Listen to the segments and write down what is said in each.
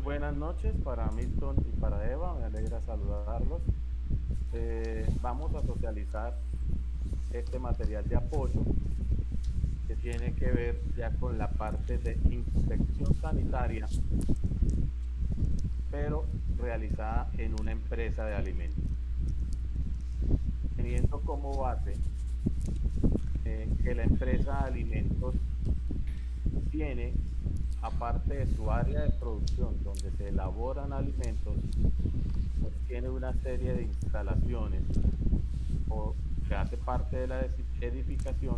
Buenas noches para Milton y para Eva, me alegra saludarlos. Vamos a socializar este material de apoyo que tiene que ver ya con la parte de inspección sanitaria, pero realizada en una empresa de alimentos, teniendo como base que la empresa de alimentos tiene, aparte de su área de producción donde se elaboran alimentos, pues tiene una serie de instalaciones o que hace parte de la edificación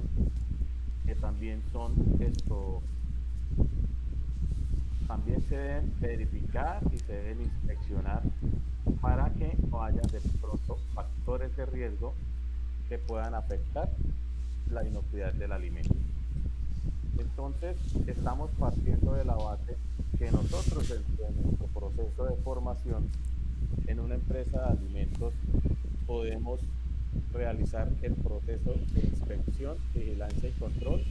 que también son esto, también se deben verificar y se deben inspeccionar para que no haya de pronto factores de riesgo que puedan afectar la inocuidad del alimento. Entonces, estamos partiendo de la base que nosotros en nuestro proceso de formación en una empresa de alimentos podemos realizar el proceso de inspección, vigilancia y control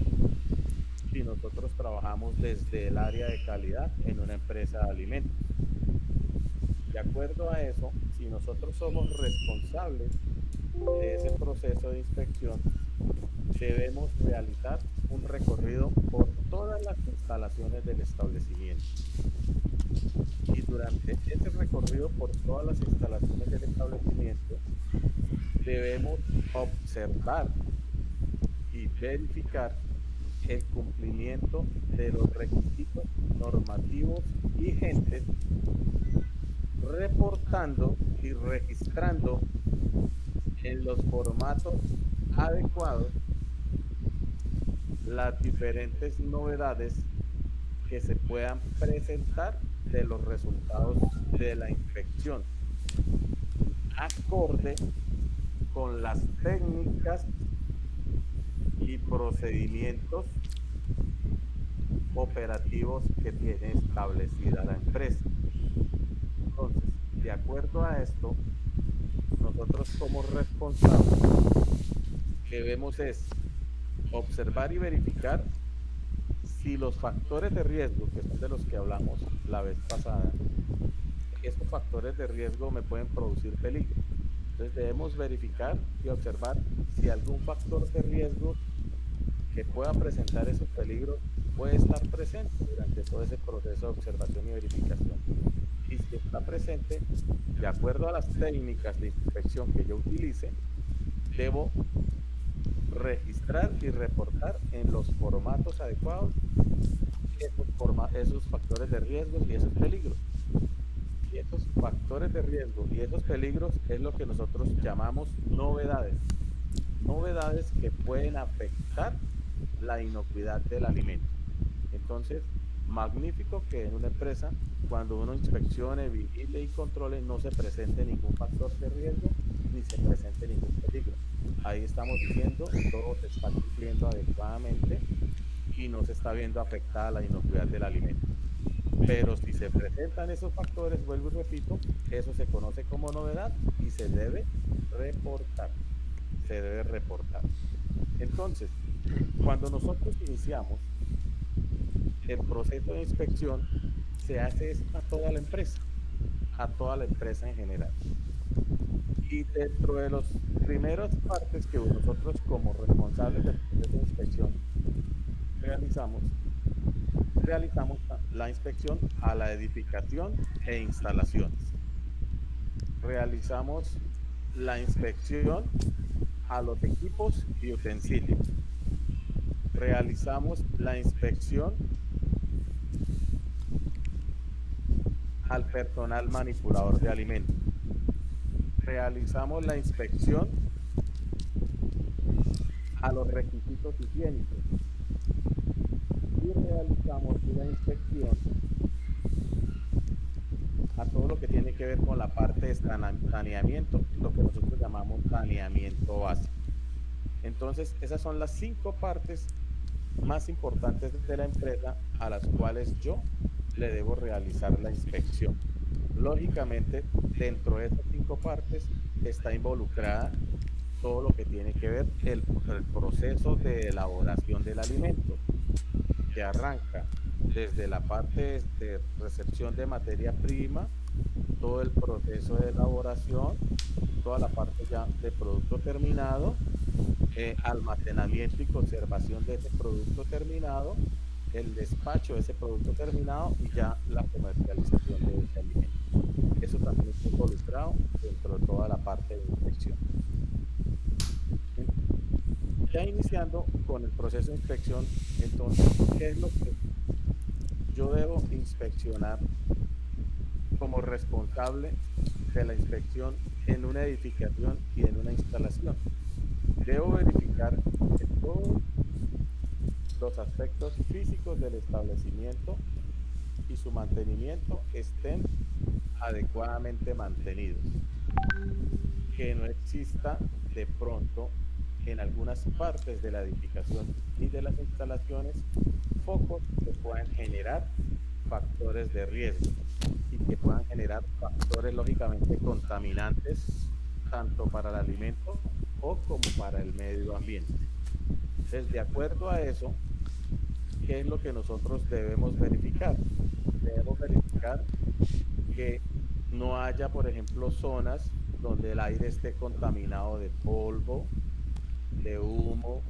si nosotros trabajamos desde el área de calidad en una empresa de alimentos. De acuerdo a eso, si nosotros somos responsables de ese proceso de inspección, debemos realizar un recorrido por todas las instalaciones del establecimiento. Y durante ese recorrido por todas las instalaciones del establecimiento, debemos observar y verificar el cumplimiento de los requisitos normativos vigentes, reportando y registrando en los formatos adecuados las diferentes novedades que se puedan presentar de los resultados de la inspección, acorde con las técnicas y procedimientos operativos que tiene establecida la empresa. Entonces, de acuerdo a esto, nosotros como responsables debemos es observar y verificar si los factores de riesgo, que son de los que hablamos la vez pasada, estos factores de riesgo me pueden producir peligro. Entonces debemos verificar y observar si algún factor de riesgo que pueda presentar esos peligros puede estar presente durante todo ese proceso de observación y verificación. Y si está presente, de acuerdo a las técnicas de inspección que yo utilice, debo registrar y reportar en los formatos adecuados esos factores de riesgo y esos peligros. Y esos factores de riesgo y esos peligros es lo que nosotros llamamos novedades. Novedades que pueden afectar la inocuidad del alimento. Entonces, magnífico que en una empresa, cuando uno inspeccione, vigile y controle, no se presente ningún factor de riesgo ni se presente ningún peligro. Ahí estamos diciendo todo se está cumpliendo adecuadamente y no se está viendo afectada la inocuidad del alimento. Pero si se presentan esos factores, vuelvo y repito, eso se conoce como novedad y se debe reportar. Se debe reportar. Entonces, cuando nosotros iniciamos el proceso de inspección, se hace a toda la empresa en general. Y dentro de las primeras partes que nosotros como responsables del proceso de inspección realizamos, realizamos la inspección a la edificación e instalaciones. Realizamos la inspección a los equipos y utensilios. Realizamos la inspección al personal manipulador de alimentos. Realizamos la inspección a los requisitos higiénicos y realizamos la inspección a todo lo que tiene que ver con la parte de saneamiento, lo que nosotros llamamos saneamiento básico. Entonces, esas son las 5 partes más importantes de la empresa a las cuales yo le debo realizar la inspección. Lógicamente, dentro de esas 5 partes está involucrada todo lo que tiene que ver el proceso de elaboración del alimento, que arranca desde la parte de recepción de materia prima, todo el proceso de elaboración, toda la parte ya de producto terminado, almacenamiento y conservación de ese producto terminado, el despacho de ese producto terminado y ya la comercialización de ese alimento. Eso también está involucrado dentro de toda la parte de inspección. Ya iniciando con el proceso de inspección, entonces, ¿qué es lo que yo debo inspeccionar como responsable de la inspección en una edificación y en una instalación? Debo verificar que todos los aspectos físicos del establecimiento y su mantenimiento estén adecuadamente mantenidos, que no exista de pronto en algunas partes de la edificación y de las instalaciones focos que puedan generar factores de riesgo y que puedan generar factores lógicamente contaminantes tanto para el alimento o como para el medio ambiente. Entonces, de acuerdo a eso, ¿qué es lo que nosotros debemos verificar? Debemos verificar que no haya, por ejemplo, zonas donde el aire esté contaminado de polvo, de humo,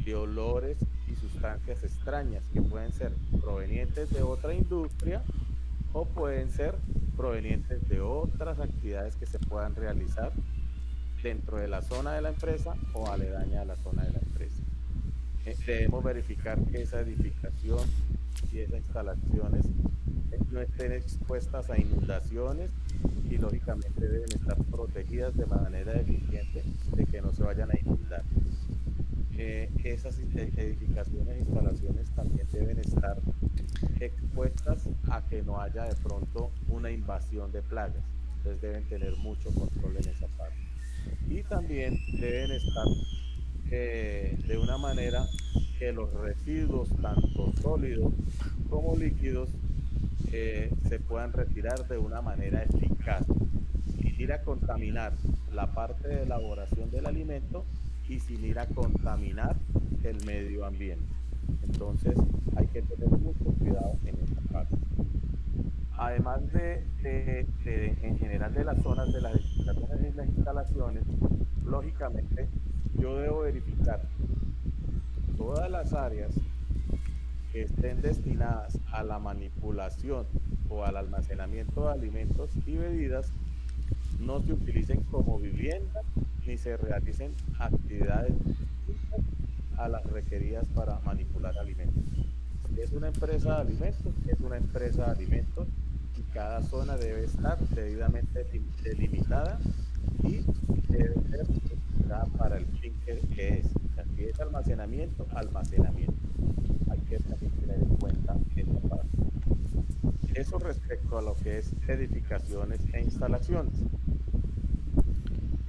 de olores y sustancias extrañas que pueden ser provenientes de otra industria o pueden ser provenientes de otras actividades que se puedan realizar dentro de la zona de la empresa o aledaña a la zona de la empresa. Debemos verificar que esa edificación y esas instalaciones no estén expuestas a inundaciones y lógicamente deben estar protegidas de manera eficiente de que no se vayan a inundar. Esas edificaciones e instalaciones también deben estar expuestas a que no haya de pronto una invasión de plagas. Entonces deben tener mucho control en esa parte. Y también deben estar de una manera que los residuos, tanto sólidos como líquidos, se puedan retirar de una manera eficaz, sin ir a contaminar la parte de elaboración del alimento y sin ir a contaminar el medio ambiente. Entonces hay que tener mucho cuidado en esta parte. Además en general de las zonas de las edificaciones y las instalaciones, lógicamente yo debo verificar todas las áreas que estén destinadas a la manipulación o al almacenamiento de alimentos y bebidas no se utilicen como vivienda ni se realicen actividades a las requeridas para manipular alimentos. Si es una empresa de alimentos, es una empresa de alimentos y cada zona debe estar debidamente delimitada y debe ser utilizada para el fin que es. O sea, si es almacenamiento, almacenamiento. Hay que también tener en cuenta esta parte. Eso respecto a lo que es edificaciones e instalaciones.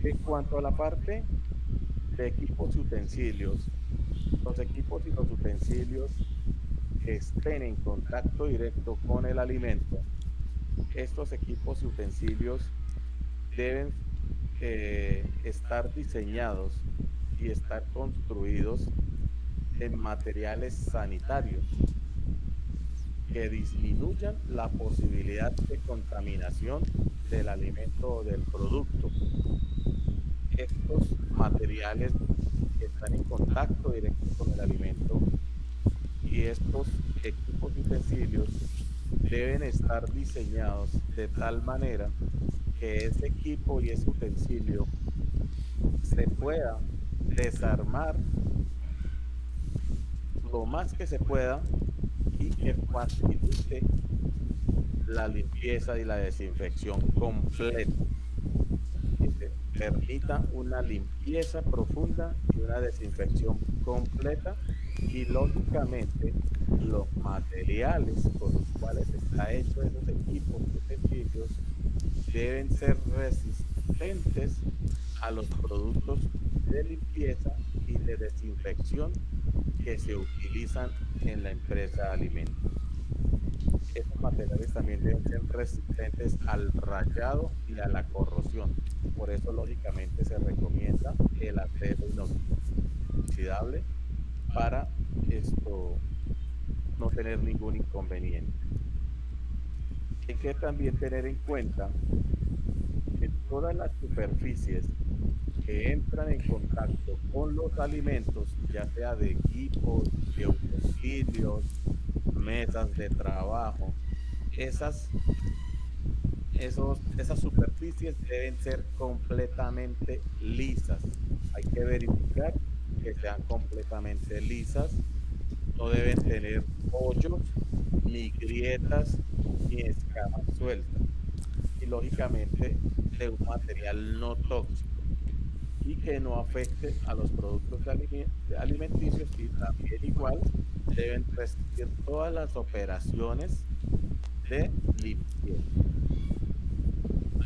En cuanto a la parte de equipos y utensilios, los equipos y los utensilios que estén en contacto directo con el alimento, estos equipos y utensilios deben estar diseñados y estar construidos en materiales sanitarios que disminuyan la posibilidad de contaminación del alimento o del producto. Estos materiales que están en contacto directo con el alimento y estos equipos y utensilios deben estar diseñados de tal manera que ese equipo y ese utensilio se pueda desarmar lo más que se pueda y que facilite la limpieza y la desinfección completa, que se permita una limpieza profunda y una desinfección completa y lógicamente los materiales con los cuales está hecho esos equipos y utensilios deben ser resistentes a los productos de limpieza y de desinfección que se utilizan en la empresa de alimentos. Estos materiales también deben ser resistentes al rayado y a la corrosión. Por eso, lógicamente, se recomienda el acero inoxidable para esto, no tener ningún inconveniente. Hay que también tener en cuenta que todas las superficies que entran en contacto con los alimentos, ya sea de equipos, de utensilios, mesas de trabajo, esas, esas superficies deben ser completamente lisas. Hay que verificar que sean completamente lisas, no deben tener hoyos, ni grietas, ni escamas sueltas. Y lógicamente de un material no tóxico y que no afecte a los productos alimenticios, y también igual deben resistir todas las operaciones de limpieza.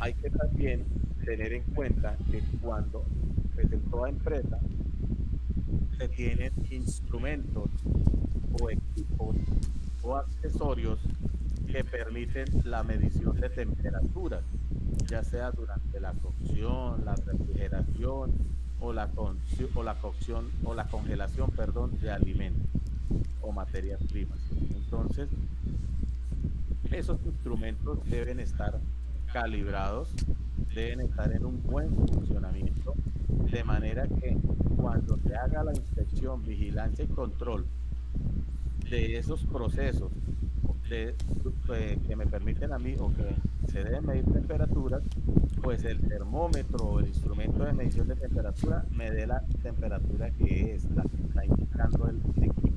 Hay que también tener en cuenta que cuando pues, en toda empresa se tienen instrumentos o equipos o accesorios que permiten la medición de temperaturas, ya sea durante la cocción, la refrigeración o la congelación, perdón, de alimentos o materias primas. Entonces, esos instrumentos deben estar calibrados, deben estar en un buen funcionamiento, de manera que cuando se haga la inspección, vigilancia y control de esos procesos de, que me permiten a mí o que se deben medir temperaturas, pues el termómetro o el instrumento de medición de temperatura me dé la temperatura que es la que está indicando el equipo.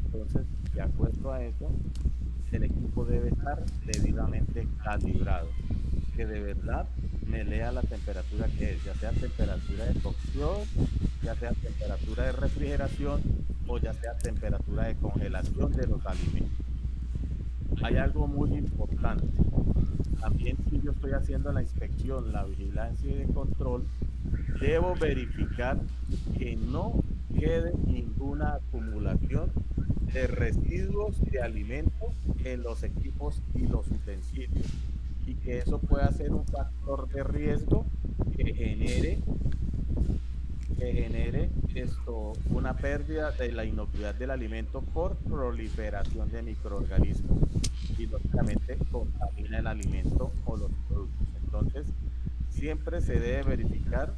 Entonces, de acuerdo a eso, el equipo debe estar debidamente calibrado, que de verdad me lea la temperatura que es, ya sea temperatura de cocción, ya sea temperatura de refrigeración o ya sea temperatura de congelación de los alimentos. Hay algo muy importante. También si yo estoy haciendo la inspección, la vigilancia y el control, debo verificar que no quede ninguna acumulación de residuos de alimentos en los equipos y los utensilios, y que eso pueda ser un factor de riesgo que genere una pérdida de la inocuidad del alimento por proliferación de microorganismos, y lógicamente contamina el alimento o los productos. Entonces, siempre se debe verificar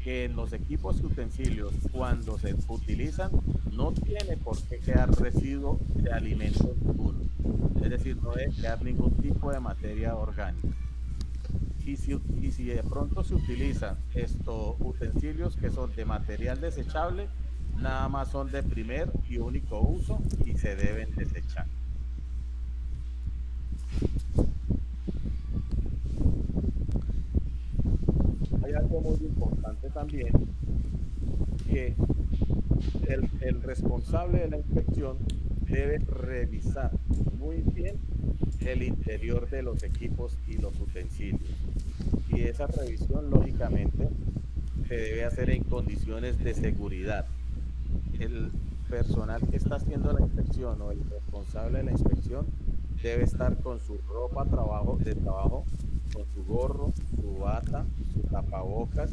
que en los equipos y utensilios, cuando se utilizan, no tiene por qué quedar residuo de alimentos ninguno. Es decir, no debe quedar ningún tipo de materia orgánica. Y si de pronto se utilizan estos utensilios que son de material desechable, nada más son de primer y único uso y se deben desechar. Hay algo muy importante también, que el responsable de la inspección debe revisar muy bien el interior de los equipos y los utensilios. Y esa revisión, lógicamente, se debe hacer en condiciones de seguridad. El personal que está haciendo la inspección o el responsable de la inspección debe estar con su ropa de trabajo, con su gorro, su bata, su tapabocas,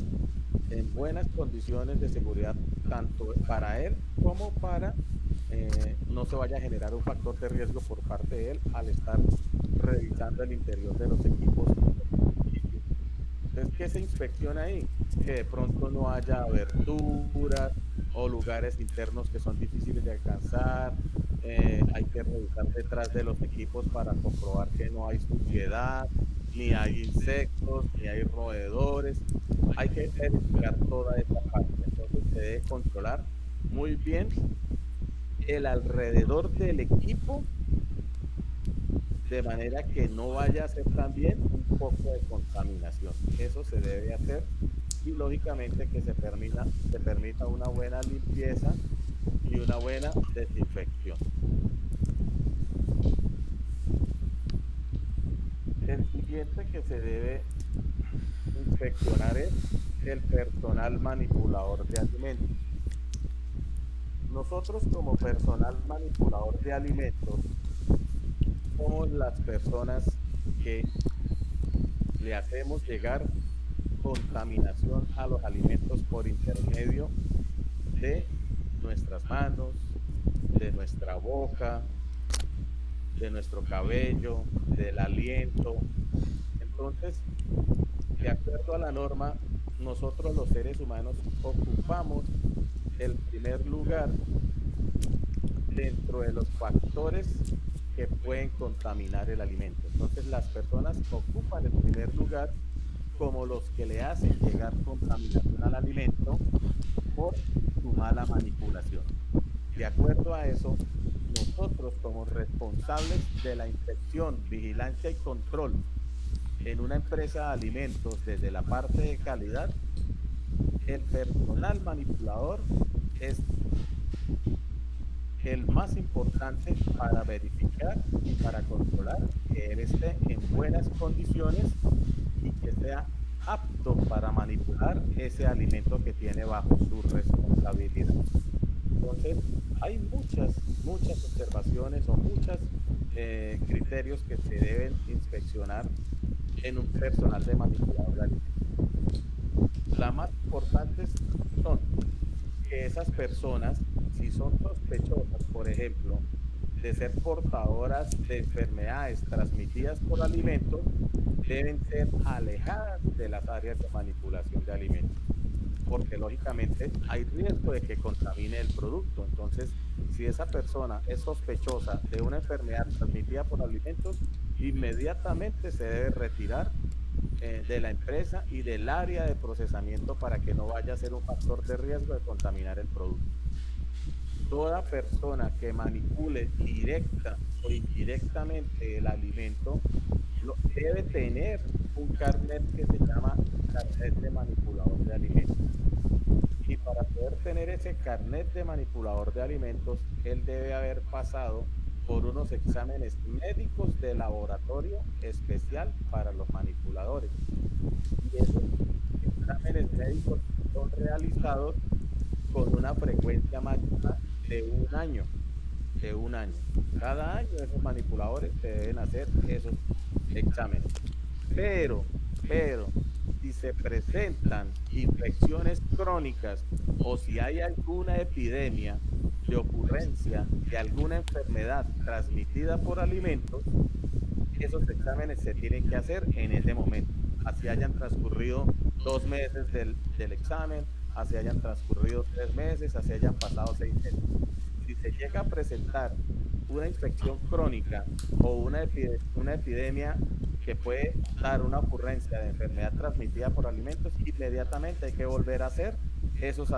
en buenas condiciones de seguridad, tanto para él como para no se vaya a generar un factor de riesgo por parte de él al estar revisando el interior de los equipos. Entonces, ¿qué se inspecciona ahí? Que de pronto no haya aberturas o lugares internos que son difíciles de alcanzar. Hay que revisar detrás de los equipos para comprobar que no hay suciedad, ni hay insectos, ni hay roedores. Hay que verificar toda esa parte. Entonces se debe controlar muy bien el alrededor del equipo, de manera que no vaya a ser también un poco de contaminación. Eso se debe hacer, y lógicamente que se permita una buena limpieza y una buena desinfección. El siguiente que se debe inspeccionar es el personal manipulador de alimentos. Nosotros como personal manipulador de alimentos somos las personas que le hacemos llegar contaminación a los alimentos por intermedio de nuestras manos, de nuestra boca, de nuestro cabello, del aliento. Entonces, de acuerdo a la norma, nosotros los seres humanos ocupamos el primer lugar dentro de los factores que pueden contaminar el alimento. Entonces, las personas ocupan el primer lugar como los que le hacen llegar contaminación al alimento por su mala manipulación. De acuerdo a eso, nosotros como responsables de la inspección, vigilancia y control en una empresa de alimentos desde la parte de calidad, el personal manipulador es el más importante para verificar y para controlar que él esté en buenas condiciones y que sea apto para manipular ese alimento que tiene bajo su responsabilidad. Entonces, hay muchas observaciones o muchos criterios que se deben inspeccionar en un personal de manipulador de alimentos. Las más importantes son que esas personas, si son sospechosas, por ejemplo, de ser portadoras de enfermedades transmitidas por alimentos, deben ser alejadas de las áreas de manipulación de alimentos, porque lógicamente hay riesgo de que contamine el producto. Entonces, si esa persona es sospechosa de una enfermedad transmitida por alimentos, inmediatamente se debe retirar de la empresa y del área de procesamiento para que no vaya a ser un factor de riesgo de contaminar el producto. Toda persona que manipule directa o indirectamente el alimento debe tener un carnet que se llama carnet de manipulador de alimentos. Y para poder tener ese carnet de manipulador de alimentos, él debe haber pasado por unos exámenes médicos de laboratorio especial para los manipuladores. Y esos exámenes médicos son realizados con una frecuencia máxima de un año. Cada año esos manipuladores se deben hacer esos exámenes. Pero, si se presentan infecciones crónicas o si hay alguna epidemia de ocurrencia de alguna enfermedad transmitida por alimentos, esos exámenes se tienen que hacer en ese momento. Así hayan transcurrido 2 meses del examen, así hayan transcurrido 3 meses, así hayan pasado 6 meses. Si se llega a presentar una infección crónica o una epidemia que puede dar una ocurrencia de enfermedad transmitida por alimentos, inmediatamente hay que volver a hacer esos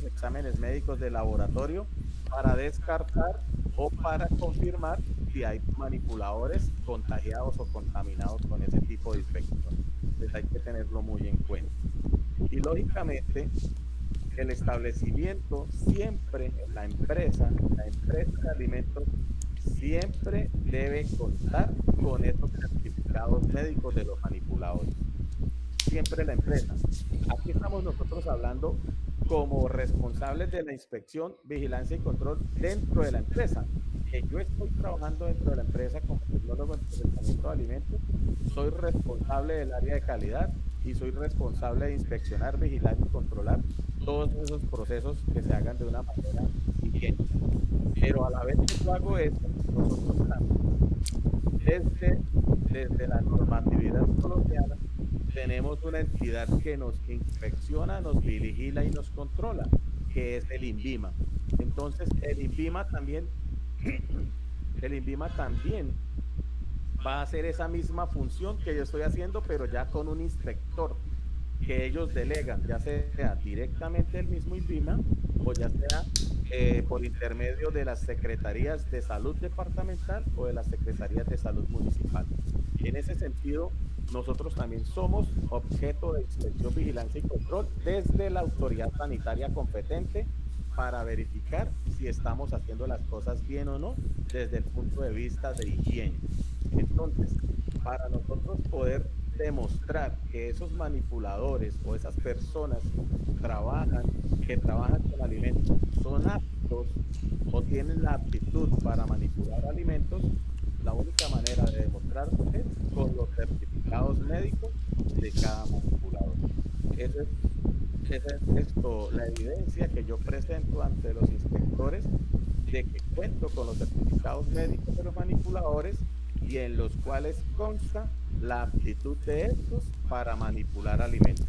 exámenes médicos de laboratorio para descartar o para confirmar si hay manipuladores contagiados o contaminados con ese tipo de infección. Entonces hay que tenerlo muy en cuenta. Y lógicamente, el establecimiento siempre, la empresa de alimentos, siempre debe contar con esos certificados médicos de los manipuladores. Siempre la empresa. Aquí estamos nosotros hablando como responsables de la inspección, vigilancia y control dentro de la empresa. Que yo estoy trabajando dentro de la empresa como tecnólogo en procesamiento de alimentos, soy responsable del área de calidad y soy responsable de inspeccionar, vigilar y controlar todos esos procesos que se hagan de una manera higiénica. Pero a la vez que yo hago eso, nosotros desde la normatividad colombiana tenemos una entidad que nos inspecciona, nos vigila y nos controla, que es el INVIMA. Entonces, el INVIMA también va a hacer esa misma función que yo estoy haciendo, pero ya con un inspector que ellos delegan, ya sea directamente el mismo INVIMA o ya sea por intermedio de las secretarías de salud departamental o de las secretarías de salud municipal. En ese sentido, nosotros también somos objeto de inspección, vigilancia y control desde la autoridad sanitaria competente para verificar si estamos haciendo las cosas bien o no desde el punto de vista de higiene. Entonces, para nosotros poder demostrar que esos manipuladores o esas personas que trabajan con alimentos son aptos o tienen la aptitud para manipular alimentos, la única manera de demostrarlo es con los certificados médicos de cada manipulador. Esa es la evidencia que yo presento ante los inspectores de que cuento con los certificados médicos de los manipuladores y en los cuales consta la aptitud de estos para manipular alimentos.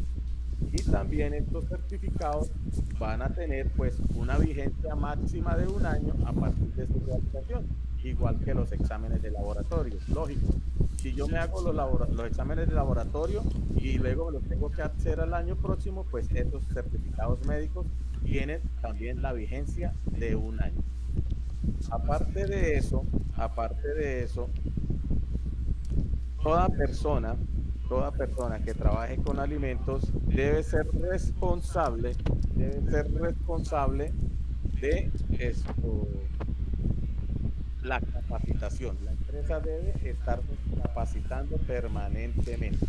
Y también estos certificados van a tener pues una vigencia máxima de 1 año a partir de su realización, igual que los exámenes de laboratorio. Lógico, si yo me hago los exámenes de laboratorio y luego los tengo que hacer al año próximo, pues estos certificados médicos tienen también la vigencia de 1 año. Aparte de eso, toda persona, toda persona que trabaje con alimentos debe ser responsable de esto, la capacitación. La empresa debe estar capacitando permanentemente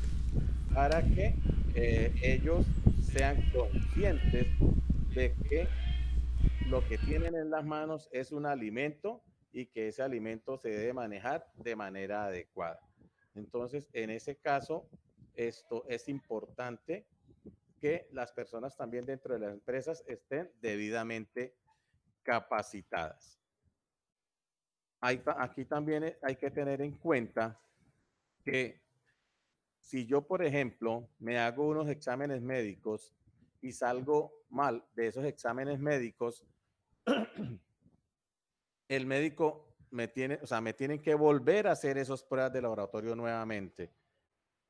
para que ellos sean conscientes de que lo que tienen en las manos es un alimento y que ese alimento se debe manejar de manera adecuada. Entonces, en ese caso, esto es importante que las personas también dentro de las empresas estén debidamente capacitadas. Aquí también hay que tener en cuenta que si yo, por ejemplo, me hago unos exámenes médicos y salgo mal de esos exámenes médicos, el médico me tienen que volver a hacer esas pruebas de laboratorio nuevamente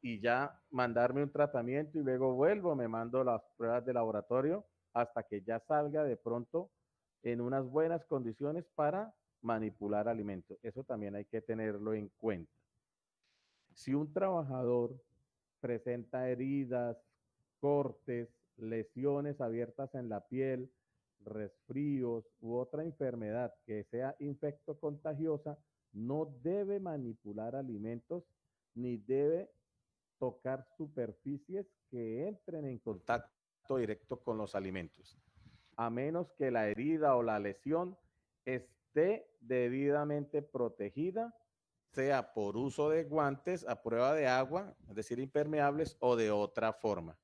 y ya mandarme un tratamiento y luego vuelvo, me mando las pruebas de laboratorio hasta que ya salga de pronto en unas buenas condiciones para manipular alimentos. Eso también hay que tenerlo en cuenta. Si un trabajador presenta heridas, cortes, lesiones abiertas en la piel, resfríos u otra enfermedad que sea infectocontagiosa, no debe manipular alimentos ni debe tocar superficies que entren en contacto directo con los alimentos, a menos que la herida o la lesión esté debidamente protegida, sea por uso de guantes a prueba de agua, es decir, impermeables, o de otra forma.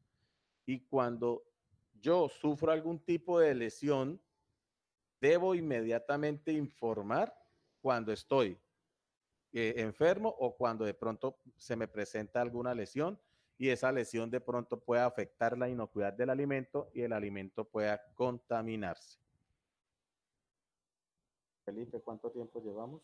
Y cuando yo sufro algún tipo de lesión, debo inmediatamente informar cuando estoy enfermo o cuando de pronto se me presenta alguna lesión y esa lesión de pronto puede afectar la inocuidad del alimento y el alimento pueda contaminarse. Felipe, ¿cuánto tiempo llevamos?